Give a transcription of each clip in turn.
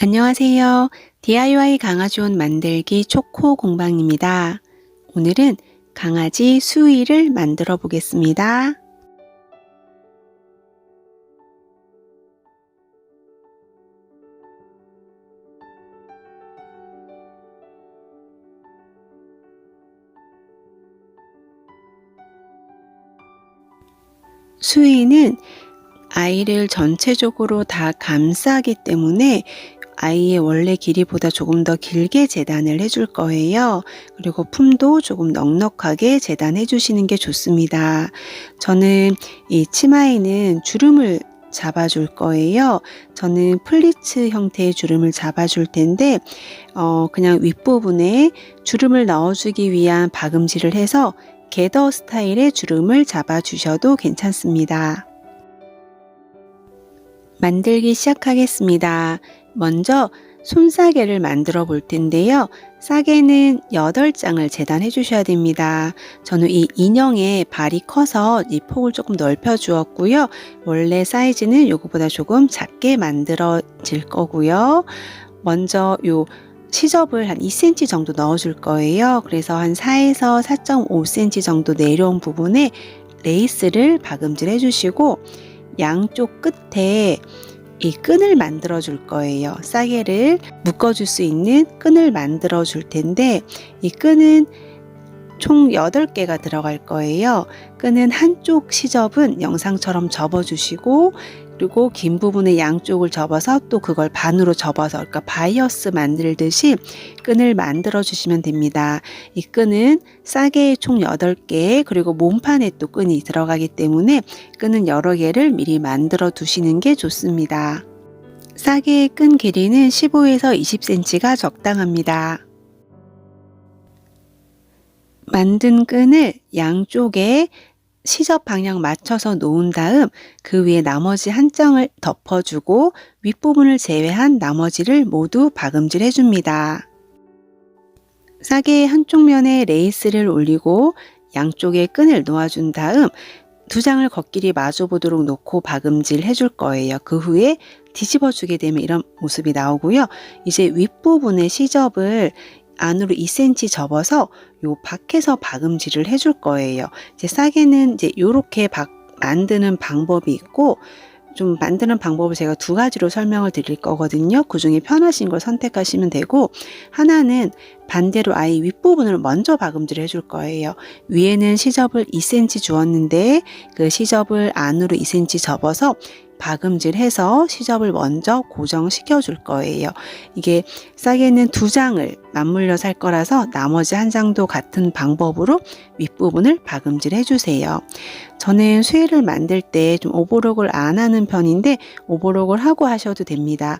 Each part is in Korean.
안녕하세요. DIY 강아지 옷 만들기 초코 공방입니다. 오늘은 강아지 수의를 만들어 보겠습니다. 수의는 아이를 전체적으로 다 감싸기 때문에 아이의 원래 길이보다 조금 더 길게 재단을 해줄 거예요. 그리고 품도 조금 넉넉하게 재단해 주시는 게 좋습니다. 저는 이 치마에는 주름을 잡아줄 거예요. 저는 플리츠 형태의 주름을 잡아줄 텐데 그냥 윗부분에 주름을 넣어주기 위한 박음질을 해서 게더 스타일의 주름을 잡아주셔도 괜찮습니다. 만들기 시작하겠습니다. 먼저 손싸개를 만들어 볼 텐데요. 싸개는 8장을 재단해 주셔야 됩니다. 저는 이 인형의 발이 커서 이 폭을 조금 넓혀 주었고요. 원래 사이즈는 요거보다 조금 작게 만들어질 거고요. 먼저 요 시접을 한 2cm 정도 넣어 줄 거예요. 그래서 한 4에서 4.5cm 정도 내려온 부분에 레이스를 박음질 해주시고 양쪽 끝에 이 끈을 만들어 줄 거예요. 싸개를 묶어 줄 수 있는 끈을 만들어 줄 텐데 이 끈은 총 8개가 들어갈 거예요. 끈은 한쪽 시접은 영상처럼 접어 주시고 그리고 긴 부분의 양쪽을 접어서 또 그걸 반으로 접어서 그러니까 바이어스 만들듯이 끈을 만들어 주시면 됩니다. 이 끈은 싸개에 총 8개 그리고 몸판에 또 끈이 들어가기 때문에 끈은 여러 개를 미리 만들어 두시는 게 좋습니다. 싸개의 끈 길이는 15에서 20cm가 적당합니다. 만든 끈을 양쪽에 시접 방향 맞춰서 놓은 다음 그 위에 나머지 한 장을 덮어주고 윗부분을 제외한 나머지를 모두 박음질 해줍니다. 싸개의 한쪽 면에 레이스를 올리고 양쪽에 끈을 놓아준 다음 두 장을 겉길이 마주 보도록 놓고 박음질 해줄 거예요. 그 후에 뒤집어 주게 되면 이런 모습이 나오고요. 이제 윗부분의 시접을 안으로 2cm 접어서 요 밖에서 박음질을 해줄 거예요. 이제 싸개는 이제 요렇게 만드는 방법이 있고 좀 만드는 방법을 제가 2가지로 설명을 드릴 거거든요. 그 중에 편하신 걸 선택하시면 되고 하나는 반대로 아이 윗부분을 먼저 박음질을 해줄 거예요. 위에는 시접을 2cm 주었는데 그 시접을 안으로 2cm 접어서 박음질해서 시접을 먼저 고정시켜 줄 거예요. 이게 싸개는 2장을 맞물려 살 거라서 나머지 한 장도 같은 방법으로 윗부분을 박음질 해주세요. 저는 수의를 만들 때 좀 오버록을 안 하는 편인데 오버록을 하고 하셔도 됩니다.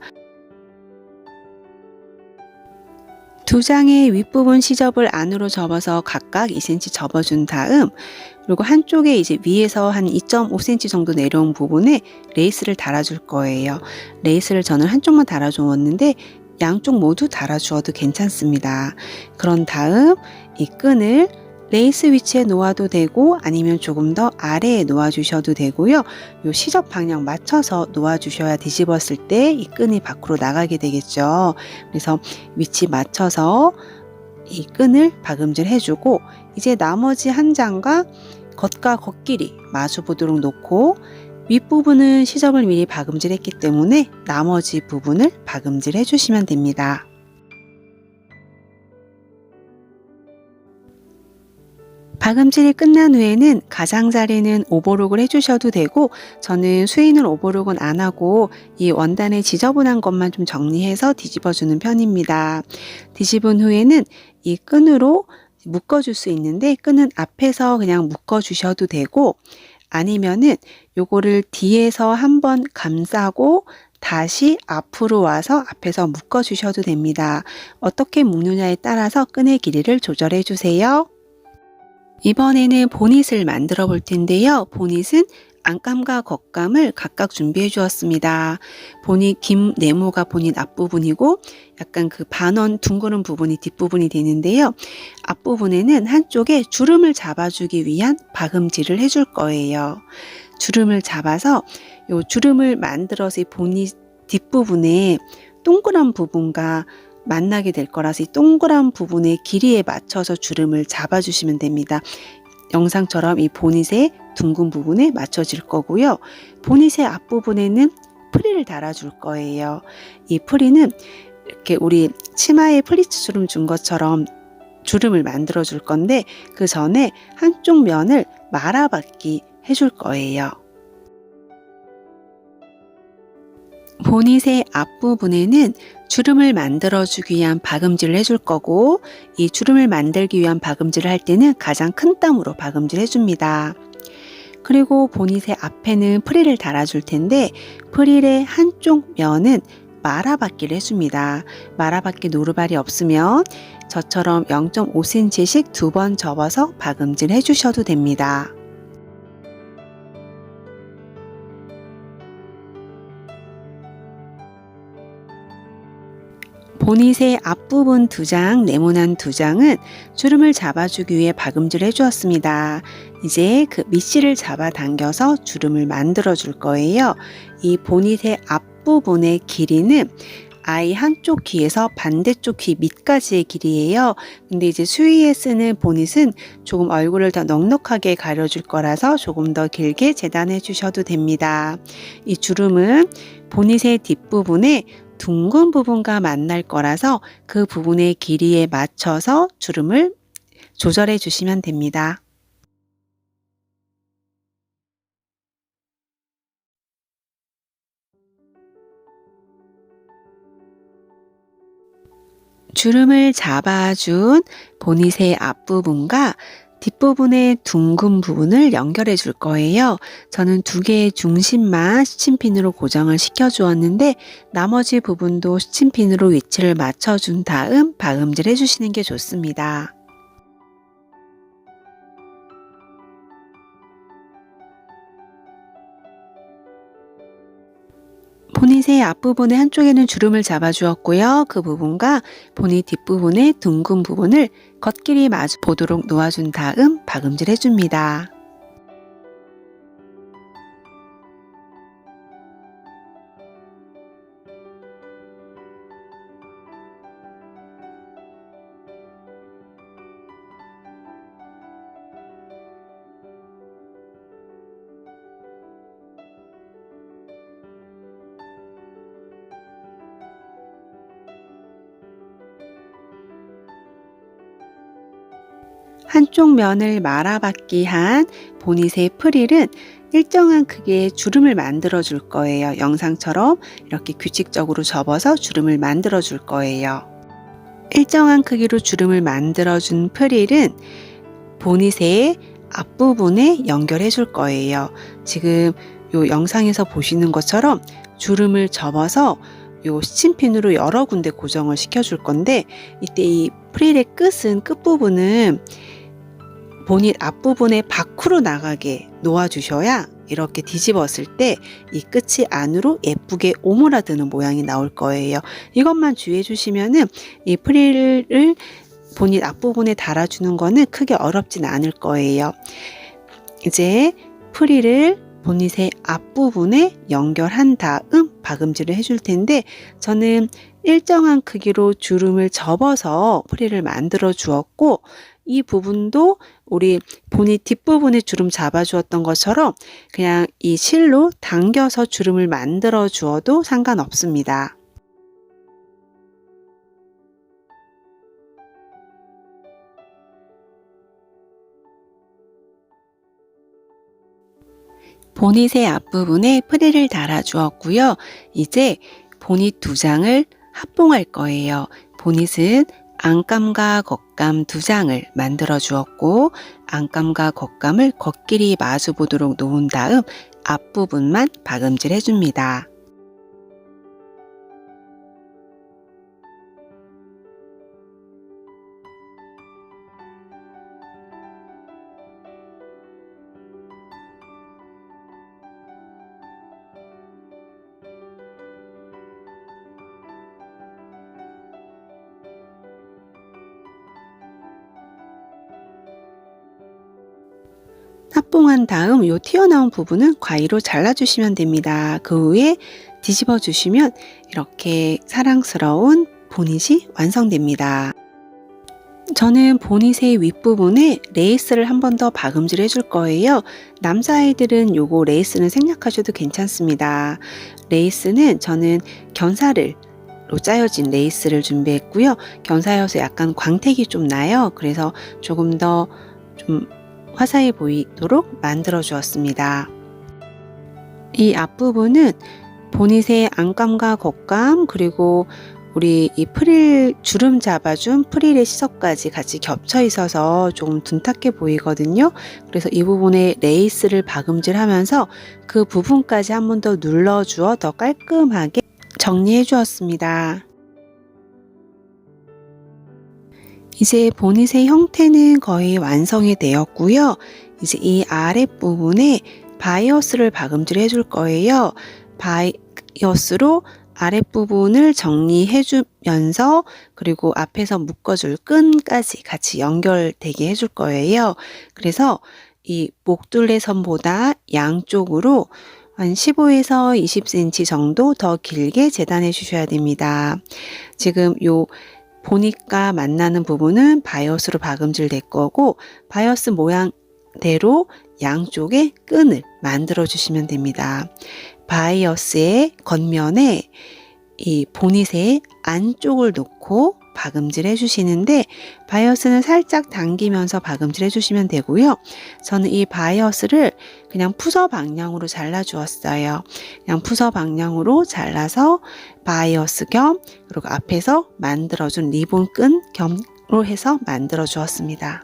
2장의 윗부분 시접을 안으로 접어서 각각 2cm 접어준 다음 그리고 한쪽에 이제 위에서 한 2.5cm 정도 내려온 부분에 레이스를 달아줄 거예요. 레이스를 저는 한쪽만 달아주었는데 양쪽 모두 달아주어도 괜찮습니다. 그런 다음 이 끈을 레이스 위치에 놓아도 되고 아니면 조금 더 아래에 놓아 주셔도 되고요. 요 시접 방향 맞춰서 놓아 주셔야 뒤집었을 때 이 끈이 밖으로 나가게 되겠죠. 그래서 위치 맞춰서 이 끈을 박음질 해주고 이제 나머지 한 장과 겉과 겉길이 마주 보도록 놓고 윗부분은 시접을 미리 박음질 했기 때문에 나머지 부분을 박음질 해주시면 됩니다. 박음질이 끝난 후에는 가장자리는 오버록을 해주셔도 되고 저는 수의는 오버록은 안 하고 이 원단의 지저분한 것만 좀 정리해서 뒤집어주는 편입니다. 뒤집은 후에는 이 끈으로 묶어줄 수 있는데 끈은 앞에서 그냥 묶어주셔도 되고 아니면은 요거를 뒤에서 한번 감싸고 다시 앞으로 와서 앞에서 묶어주셔도 됩니다. 어떻게 묶느냐에 따라서 끈의 길이를 조절해 주세요. 이번에는 보닛을 만들어 볼 텐데요. 보닛은 안감과 겉감을 각각 준비해 주었습니다. 보닛 긴 네모가 보닛 앞부분이고 약간 그 반원 둥그런 부분이 뒷부분이 되는데요. 앞부분에는 한쪽에 주름을 잡아주기 위한 박음질을 해줄 거예요. 주름을 잡아서 요 주름을 만들어서 이 보닛 뒷부분에 동그란 부분과 만나게 될 거라서 이 동그란 부분의 길이에 맞춰서 주름을 잡아주시면 됩니다. 영상처럼 이 보닛의 둥근 부분에 맞춰질 거고요. 보닛의 앞부분에는 프릴을 달아줄 거예요. 이 프릴은 이렇게 우리 치마에 플리츠 주름 준 것처럼 주름을 만들어 줄 건데 그 전에 한쪽 면을 말아받기 해줄 거예요. 보닛의 앞부분에는 주름을 만들어주기 위한 박음질을 해줄 거고 이 주름을 만들기 위한 박음질을 할 때는 가장 큰 땀으로 박음질 해줍니다. 그리고 보닛의 앞에는 프릴을 달아줄 텐데 프릴의 한쪽 면은 말아받기를 해줍니다. 말아받기 노루발이 없으면 저처럼 0.5cm씩 2번 접어서 박음질 해주셔도 됩니다. 보닛의 앞부분 2장, 네모난 2장은 주름을 잡아주기 위해 박음질을 해주었습니다. 이제 그 밑실을 잡아당겨서 주름을 만들어 줄 거예요. 이 보닛의 앞부분의 길이는 아이 한쪽 귀에서 반대쪽 귀 밑까지의 길이에요. 근데 이제 수의에 쓰는 보닛은 조금 얼굴을 더 넉넉하게 가려줄 거라서 조금 더 길게 재단해 주셔도 됩니다. 이 주름은 보닛의 뒷부분에 둥근 부분과 만날 거라서 그 부분의 길이에 맞춰서 주름을 조절해 주시면 됩니다. 주름을 잡아준 보닛의 앞부분과 뒷부분의 둥근 부분을 연결해 줄 거예요. 저는 2개의 중심만 스친핀으로 고정을 시켜 주었는데 나머지 부분도 스친핀으로 위치를 맞춰 준 다음 박음질 해주시는 게 좋습니다. 보닛의 앞부분의 한쪽에는 주름을 잡아 주었고요. 그 부분과 보닛 뒷부분의 둥근 부분을 겉길이 마주 보도록 놓아준 다음 박음질 해줍니다. 한쪽 면을 말아받기 한 보닛의 프릴은 일정한 크기의 주름을 만들어 줄 거예요. 영상처럼 이렇게 규칙적으로 접어서 주름을 만들어 줄 거예요. 일정한 크기로 주름을 만들어 준 프릴은 보닛의 앞부분에 연결해 줄 거예요. 지금 요 영상에서 보시는 것처럼 주름을 접어서 요 스친핀으로 여러 군데 고정을 시켜 줄 건데 이때 이 프릴의 끝부분은 보닛 앞부분에 밖으로 나가게 놓아주셔야 이렇게 뒤집었을 때 이 끝이 안으로 예쁘게 오므라드는 모양이 나올 거예요. 이것만 주의해 주시면은 이 프릴을 보닛 앞부분에 달아주는 거는 크게 어렵진 않을 거예요. 이제 프릴을 보닛의 앞부분에 연결한 다음 박음질을 해줄 텐데 저는 일정한 크기로 주름을 접어서 프릴을 만들어 주었고 이 부분도 우리 보닛 뒷부분에 주름 잡아 주었던 것처럼 그냥 이 실로 당겨서 주름을 만들어 주어도 상관없습니다. 보닛의 앞부분에 프릴을 달아 주었고요. 이제 보닛 2장을 합봉할 거예요. 보닛은 안감과 겉감 2장을 만들어 주었고 안감과 겉감을 겉길이 마주 보도록 놓은 다음 앞부분만 박음질 해줍니다. 합봉한 다음 요 튀어나온 부분은 가위로 잘라주시면 됩니다. 그 후에 뒤집어 주시면 이렇게 사랑스러운 보닛이 완성됩니다. 저는 보닛의 윗부분에 레이스를 한 번 더 박음질 해줄 거예요. 남자아이들은 요거 레이스는 생략하셔도 괜찮습니다. 레이스는 저는 견사를 로 짜여진 레이스를 준비했고요. 견사여서 약간 광택이 좀 나요. 그래서 조금 더 좀 화사해 보이도록 만들어 주었습니다. 이 앞부분은 보닛의 안감과 겉감 그리고 우리 이 프릴 주름 잡아준 프릴의 시접까지 같이 겹쳐 있어서 조금 둔탁해 보이거든요. 그래서 이 부분에 레이스를 박음질 하면서 그 부분까지 한 번 더 눌러주어 더 깔끔하게 정리해 주었습니다. 이제 보닛의 형태는 거의 완성이 되었고요. 이제 이 아랫부분에 바이어스를 박음질 해줄 거예요. 바이어스로 아랫부분을 정리해 주면서 그리고 앞에서 묶어줄 끈까지 같이 연결되게 해줄 거예요. 그래서 이 목둘레선보다 양쪽으로 한 15에서 20cm 정도 더 길게 재단해 주셔야 됩니다. 지금 요 보닛과 만나는 부분은 바이어스로 박음질 될 거고 바이어스 모양대로 양쪽에 끈을 만들어 주시면 됩니다. 바이어스의 겉면에 이 보닛의 안쪽을 놓고 박음질 해주시는데 바이어스는 살짝 당기면서 박음질 해주시면 되고요. 저는 이 바이어스를 그냥 푸서 방향으로 잘라 주었어요. 그냥 푸서 방향으로 잘라서 바이어스 겸 그리고 앞에서 만들어준 리본 끈 겸으로 해서 만들어 주었습니다.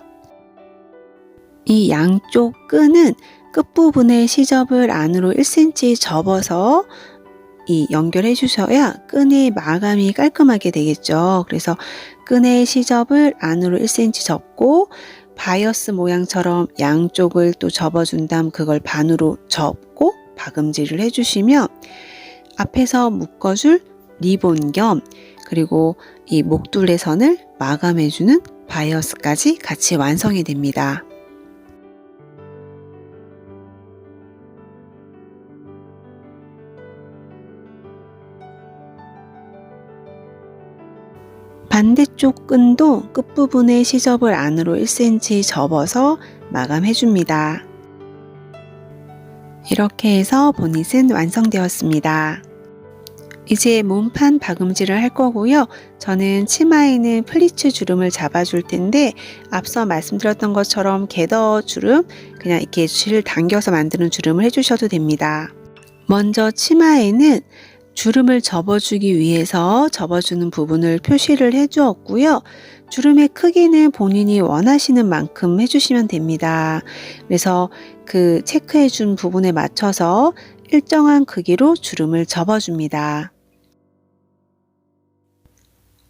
이 양쪽 끈은 끝부분에 시접을 안으로 1cm 접어서 이 연결해 주셔야 끈의 마감이 깔끔하게 되겠죠. 그래서 끈의 시접을 안으로 1cm 접고 바이어스 모양처럼 양쪽을 또 접어준 다음 그걸 반으로 접고 박음질을 해주시면 앞에서 묶어줄 리본 겸 그리고 이 목둘레선을 마감해주는 바이어스까지 같이 완성이 됩니다. 반대쪽 끈도 끝부분에 시접을 안으로 1cm 접어서 마감해 줍니다. 이렇게 해서 보닛은 완성되었습니다. 이제 몸판 박음질을 할 거고요. 저는 치마에는 플리츠 주름을 잡아줄 텐데 앞서 말씀드렸던 것처럼 게더 주름 그냥 이렇게 줄 당겨서 만드는 주름을 해주셔도 됩니다. 먼저 치마에는 주름을 접어주기 위해서 접어주는 부분을 표시를 해주었고요. 주름의 크기는 본인이 원하시는 만큼 해주시면 됩니다. 그래서 그 체크해준 부분에 맞춰서 일정한 크기로 주름을 접어줍니다.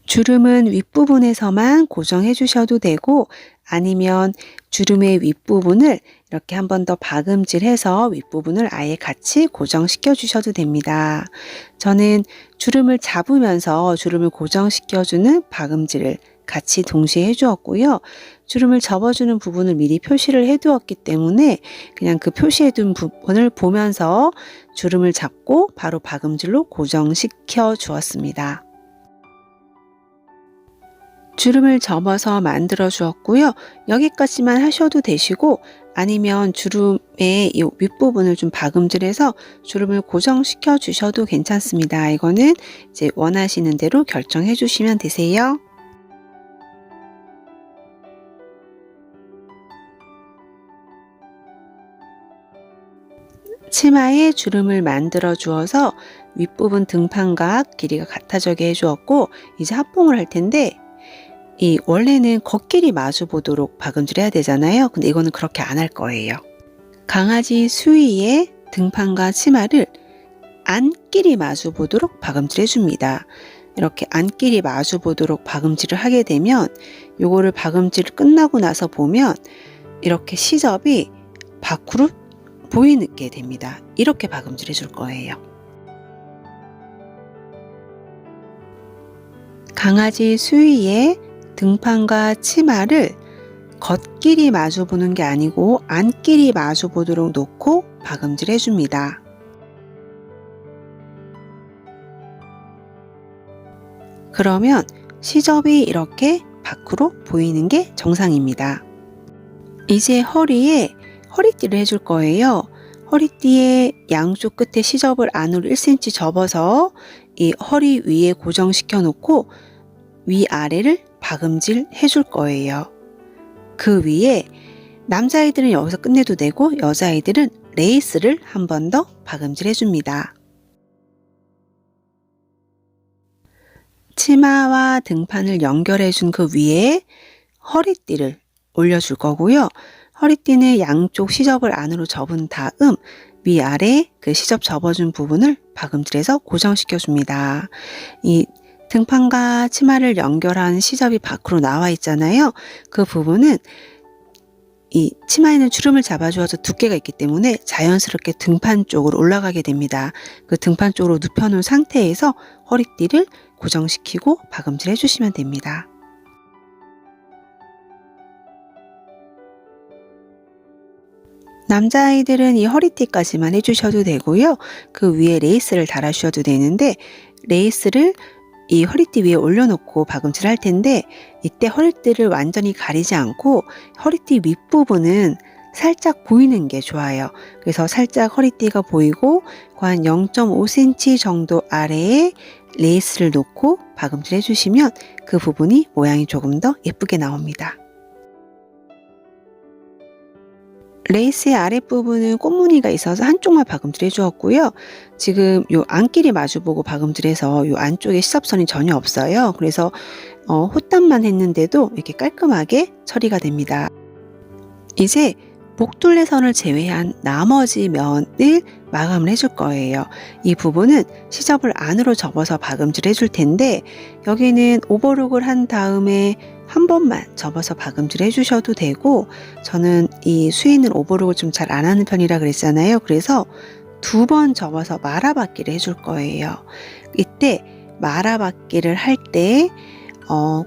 주름은 윗부분에서만 고정해 주셔도 되고 아니면 주름의 윗부분을 이렇게 한 번 더 박음질해서 윗부분을 아예 같이 고정시켜 주셔도 됩니다. 저는 주름을 잡으면서 주름을 고정시켜주는 박음질을 같이 동시에 해주었고요. 주름을 접어주는 부분을 미리 표시를 해두었기 때문에 그냥 그 표시해둔 부분을 보면서 주름을 잡고 바로 박음질로 고정시켜 주었습니다. 주름을 접어서 만들어 주었고요. 여기까지만 하셔도 되시고 아니면 주름의 이 윗부분을 좀 박음질해서 주름을 고정시켜 주셔도 괜찮습니다. 이거는 이제 원하시는 대로 결정해 주시면 되세요. 치마에 주름을 만들어 주어서 윗부분 등판각 길이가 같아지게 해주었고 이제 합봉을 할 텐데 이 원래는 겉길이 마주 보도록 박음질 해야 되잖아요. 근데 이거는 그렇게 안 할 거예요. 강아지 수위에 등판과 치마를 안길이 마주 보도록 박음질 해줍니다. 이렇게 안길이 마주 보도록 박음질을 하게 되면 요거를 박음질 끝나고 나서 보면 이렇게 시접이 밖으로 보이게 됩니다. 이렇게 박음질 해줄 거예요. 강아지 수위에 등판과 치마를 겉끼리 마주 보는 게 아니고 안끼리 마주 보도록 놓고 박음질 해줍니다. 그러면 시접이 이렇게 밖으로 보이는 게 정상입니다. 이제 허리에 허리띠를 해줄 거예요. 허리띠에 양쪽 끝에 시접을 안으로 1cm 접어서 이 허리 위에 고정시켜 놓고 위아래를 박음질 해줄 거예요. 그 위에 남자아이들은 여기서 끝내도 되고 여자아이들은 레이스를 한 번 더 박음질 해줍니다. 치마와 등판을 연결해 준 그 위에 허리띠를 올려줄 거고요. 허리띠는 양쪽 시접을 안으로 접은 다음 위아래 그 시접 접어준 부분을 박음질해서 고정시켜 줍니다. 이 등판과 치마를 연결한 시접이 밖으로 나와 있잖아요. 그 부분은 이 치마에는 주름을 잡아주어서 두께가 있기 때문에 자연스럽게 등판 쪽으로 올라가게 됩니다. 그 등판 쪽으로 눕혀놓은 상태에서 허리띠를 고정시키고 박음질 해주시면 됩니다. 남자아이들은 이 허리띠까지만 해주셔도 되고요. 그 위에 레이스를 달아주셔도 되는데 레이스를 이 허리띠 위에 올려놓고 박음질 할 텐데 이때 허리띠를 완전히 가리지 않고 허리띠 윗부분은 살짝 보이는 게 좋아요. 그래서 살짝 허리띠가 보이고 한 0.5cm 정도 아래에 레이스를 놓고 박음질 해주시면 그 부분이 모양이 조금 더 예쁘게 나옵니다. 레이스의 아랫부분은 꽃무늬가 있어서 한쪽만 박음질 해주었고요. 지금 요 안끼리 마주보고 박음질해서 요 안쪽에 시접선이 전혀 없어요. 그래서 호땀만 했는데도 이렇게 깔끔하게 처리가 됩니다. 이제 목둘레선을 제외한 나머지 면을 마감을 해줄 거예요. 이 부분은 시접을 안으로 접어서 박음질 해줄 텐데 여기는 오버룩을 한 다음에 한 번만 접어서 박음질 해주셔도 되고 저는 이 수인은 오버룩을 좀 잘 안 하는 편이라 그랬잖아요. 그래서 2번 접어서 말아받기를 해줄 거예요. 이때 말아받기를 할 때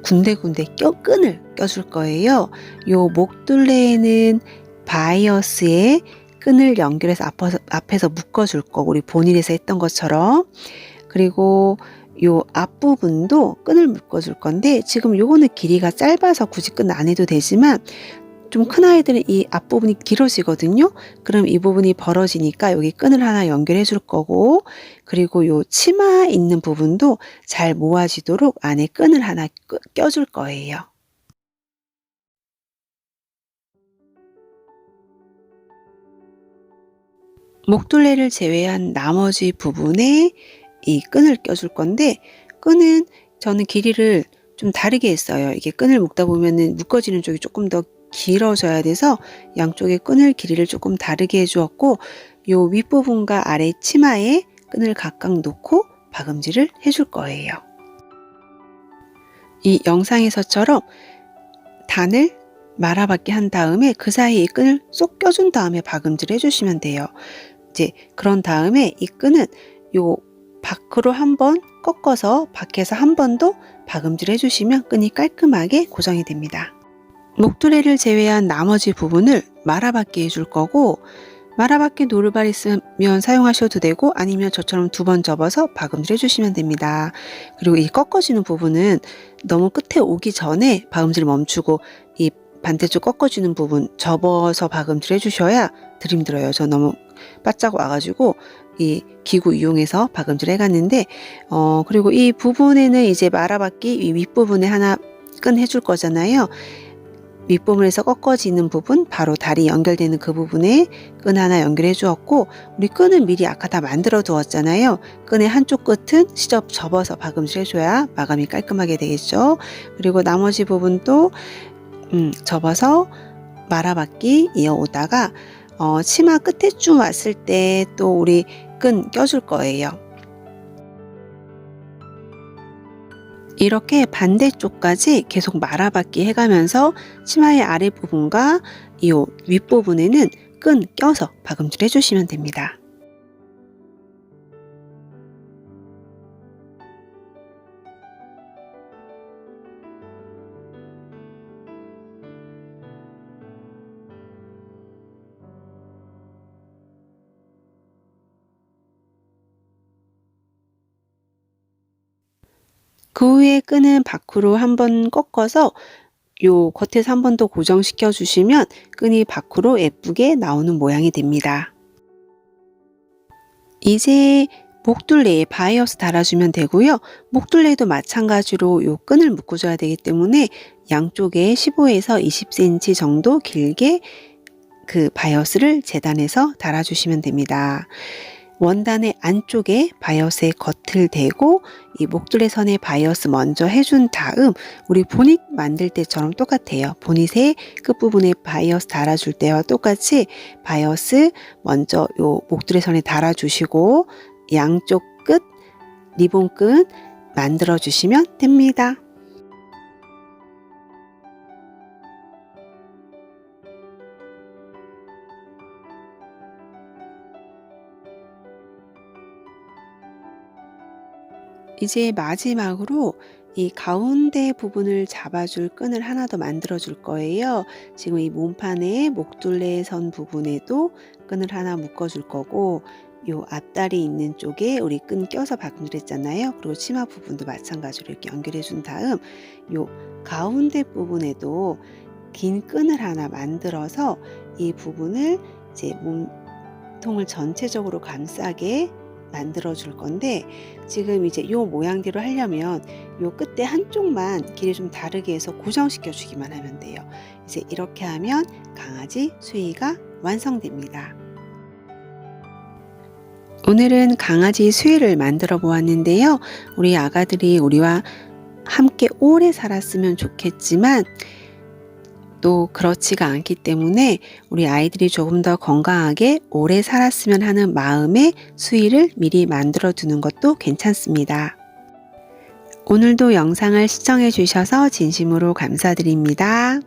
군데군데 끈을 껴줄 거예요. 요 목둘레에는 바이어스에 끈을 연결해서 앞에서 묶어줄 거고 우리 본일에서 했던 것처럼 그리고 요 앞부분도 끈을 묶어줄 건데 지금 요거는 길이가 짧아서 굳이 끈 안 해도 되지만 좀 큰 아이들은 이 앞부분이 길어지거든요. 그럼 이 부분이 벌어지니까 여기 끈을 하나 연결해 줄 거고 그리고 요 치마 있는 부분도 잘 모아지도록 안에 끈을 하나 껴줄 거예요. 목둘레를 제외한 나머지 부분에 이 끈을 껴줄 건데 끈은 저는 길이를 좀 다르게 했어요. 이게 끈을 묶다 보면은 묶어지는 쪽이 조금 더 길어져야 돼서 양쪽의 끈을 길이를 조금 다르게 해주었고 요 윗부분과 아래 치마에 끈을 각각 놓고 박음질을 해줄 거예요. 이 영상에서처럼 단을 말아받기 한 다음에 그 사이에 이 끈을 쏙 껴준 다음에 박음질 해주시면 돼요. 이제 그런 다음에 이 끈은 요 밖으로 한번 꺾어서 밖에서 한 번 더 박음질 해주시면 끈이 깔끔하게 고정이 됩니다. 목둘레를 제외한 나머지 부분을 말아받기 해줄 거고 말아받기 노루발 있으면 사용하셔도 되고 아니면 저처럼 2번 접어서 박음질 해주시면 됩니다. 그리고 이 꺾어지는 부분은 너무 끝에 오기 전에 박음질 멈추고 이 반대쪽 꺾어지는 부분 접어서 박음질 해주셔야 덜 힘들어요. 저 너무 바짝 와가지고 이 기구 이용해서 박음질 해갔는데 그리고 이 부분에는 이제 말아받기 이 윗부분에 하나 끈 해줄 거잖아요. 윗부분에서 꺾어지는 부분 바로 다리 연결되는 그 부분에 끈 하나 연결해 주었고 우리 끈은 미리 아까 다 만들어 두었잖아요. 끈의 한쪽 끝은 시접 접어서 박음질 해줘야 마감이 깔끔하게 되겠죠. 그리고 나머지 부분도 접어서 말아받기 이어오다가 치마 끝에쯤 왔을 때 또 우리 끈 껴줄 거예요. 이렇게 반대쪽까지 계속 말아받기 해가면서 치마의 아랫부분과 이 윗부분에는 끈 껴서 박음질 해주시면 됩니다. 그 후에 끈은 밖으로 한번 꺾어서 요 겉에서 한 번 더 고정시켜 주시면 끈이 밖으로 예쁘게 나오는 모양이 됩니다. 이제 목둘레에 바이어스 달아주면 되고요. 목둘레도 마찬가지로 요 끈을 묶어줘야 되기 때문에 양쪽에 15에서 20cm 정도 길게 그 바이어스를 재단해서 달아주시면 됩니다. 원단의 안쪽에 바이어스의 겉을 대고 이 목둘레 선에 바이어스 먼저 해준 다음 우리 보닛 만들 때처럼 똑같아요. 보닛의 끝부분에 바이어스 달아줄 때와 똑같이 바이어스 먼저 요 목둘레 선에 달아주시고 양쪽 끝 리본끈 만들어 주시면 됩니다. 이제 마지막으로 이 가운데 부분을 잡아줄 끈을 하나 더 만들어 줄 거예요. 지금 이 몸판에 목둘레 선 부분에도 끈을 하나 묶어 줄 거고 요 앞다리 있는 쪽에 우리 끈 껴서 방금 그랬잖아요. 그리고 치마 부분도 마찬가지로 이렇게 연결해 준 다음 요 가운데 부분에도 긴 끈을 하나 만들어서 이 부분을 이제 몸통을 전체적으로 감싸게 만들어 줄 건데 지금 이제 요 모양대로 하려면 요 끝에 한쪽만 길이 좀 다르게 해서 고정시켜 주기만 하면 돼요. 이제 이렇게 하면 강아지 수의가 완성됩니다. 오늘은 강아지 수의를 만들어 보았는데요. 우리 아가들이 우리와 함께 오래 살았으면 좋겠지만 또 그렇지가 않기 때문에 우리 아이들이 조금 더 건강하게 오래 살았으면 하는 마음에 수의를 미리 만들어 두는 것도 괜찮습니다. 오늘도 영상을 시청해 주셔서 진심으로 감사드립니다.